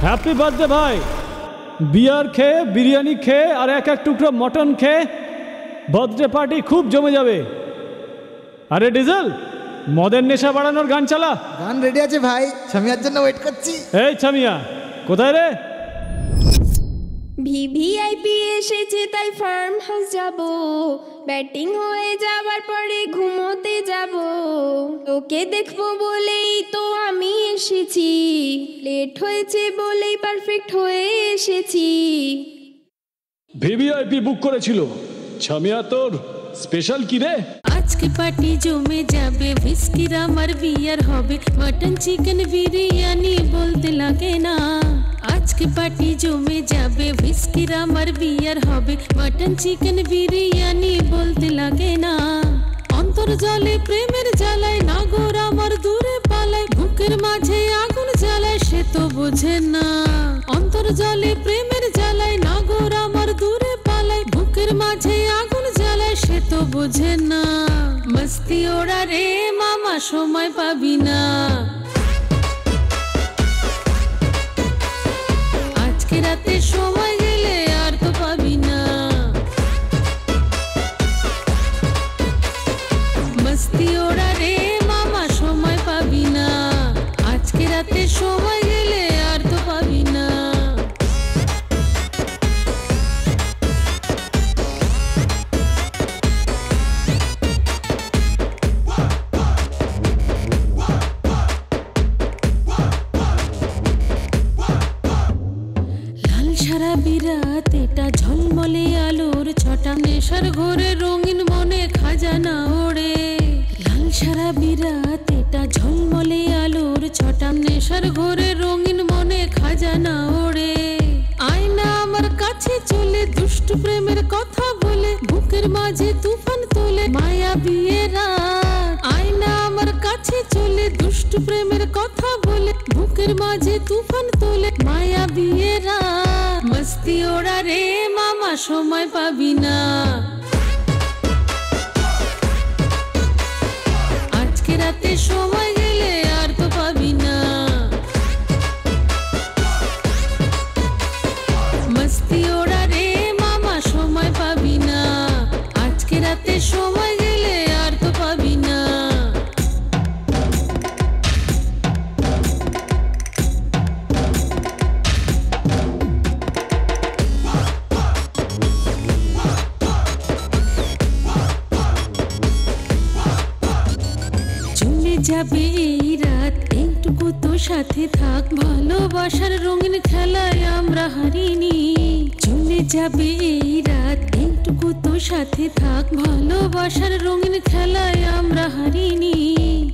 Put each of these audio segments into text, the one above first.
Happy birthday ভাই। বিয়ার খেয়ে, বিরিয়ানি খেয়ে আর এক এক টুকরো মটন খেয়ে বার্থডে পার্টি খুব জমে যাবে। আরে ডিজেল, মদের নেশা বাড়ানোর গান চালা। গান রেডি আছে ভাই, ছামিয়ার জন্য ওয়েট করছি। এই ছামিয়া, কোথায় রে? ভিভিআইপি এসেছে তাই ফার্ম হাউস যাব, ব্যাটিং হয়ে যাবার পরে ঘুমোতে যাব। তোকে দেখবো বলেই তো আমি এসেছি, লেট হয়েছে বলেই পারফেক্ট হয়ে এসেছি। ভিভিআইপি বুক করেছিল। ছামিয়া, তোর স্পেশাল কি রে? আজকে পার্টি জমে যাবে, হুইস্কির আমার বিয়ার হবে, মটন চিকেন বিরিয়ানি বলতে লাগে না। আজকে পার্টি জমে যাবে, হুইস্কির আমার বিয়ার হবে, মটন চিকেন বিরিয়ানি বলতে লাগে না। অন্তর জলে প্রেমের জ্বালায়, নাগর আমার দূরে পালায়, বুকের মাঝে আগুন জ্বালায় সে তো বোঝে না। অন্তর জলে প্রেমের জ্বালায়, নাগর আমার দূরে পালায়, বুকের মাঝে আগুন জ্বালায় সে তো বোঝে না। মস্তি ওরা রে মামা, সময় পাবি না। আজকে রাতে সময় গেলে আর তো পাবি না। মস্তি ওরা রে মামা, সময় পাবি না। আজকে রাতে সময় গেলে আর তো পাবি না। সারা বিরাত এটা ঝলমলে আলোর ছটা, নেশার ঘোরে রঙিন মনে খাজানা ওড়ে। লাল সারা বিরাত এটা ঝলমলে আলোর ছটা, নেশার ঘোরে রঙিন মনে খাজানা ওড়ে। আয়না আমার কাছে চলে, দুষ্ট প্রেমের কথা বলে, বুকের মাঝে তুফান তোলে মায়া বিয়ে রাত। আয়না আমার কাছে চলে, দুষ্ট প্রেমের কথা বলে, বুকের মাঝে তুফান তোলে মায়া বিয়ে রাত। মস্তি ওরা রে মামা, সময় পাবি না। আজকে রাতে সময় গেলে আর তো পাবি না। মস্তি ওরা রে মামা, সময় পাবি না। আজকে রাতে সময় গেলে আর তো পাবি না। যাবে এই রাত, এইটুকু তো সাথে থাক, ভালোবাসার রঙিন খেলায় আমরা হারিনি। চলে যাবে এই রাত, এইটুকু তো সাথে থাক, ভালোবাসার রঙিন খেলায় আমরা হারিনি।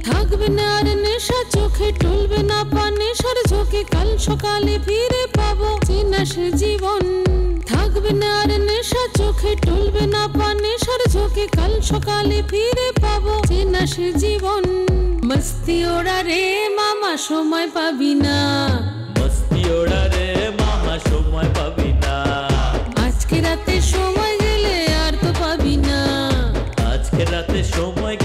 থাকবে না আর নেশা চোখে, টলবে না পা নেশার ঝোঁকে, কাল সকালে ফিরে পাবো চেনা সে জীবন। থাকবে না আর নেশা চোখে, টলবে না পা নেশার ঝোঁকে, কাল সকালে ফিরে পাবো চেনা সে জীবন। মস্তি ওরা রে মামা, সময় পাবি না। মস্তি ওরা রে মামা, সময় পাবি না। আজকে রাতে সময় গেলে আর তো পাবি না। আজকে রাতে সময়